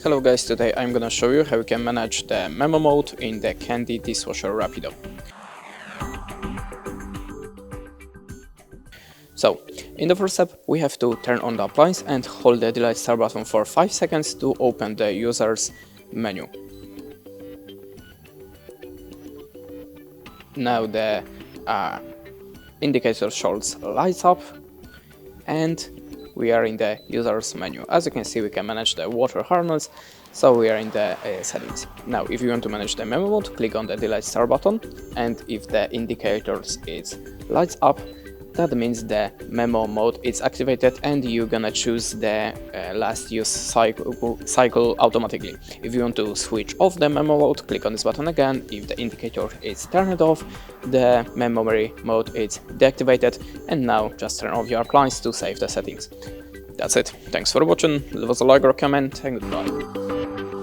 Hello guys, today I'm gonna show you how you can manage the memo mode in the Candy Dishwasher RapidO. So, in the first step, we have to turn on the appliance and hold the delete start button for 5 seconds to open the user's menu. Now the indicator shows lights up and we are in the user's menu. As you can see, we can manage the water harness, so we are in the settings. Now, if you want to manage the memo mode, click on the delete start button, and if the indicators is lights up, that means the memo mode is activated and you're gonna choose the last use cycle automatically. If you want to switch off the memo mode, click on this button again. If the indicator is turned off, the memory mode is deactivated, and now just turn off your appliance to save the settings. That's it. Thanks for watching. Leave us a like or comment, and goodbye.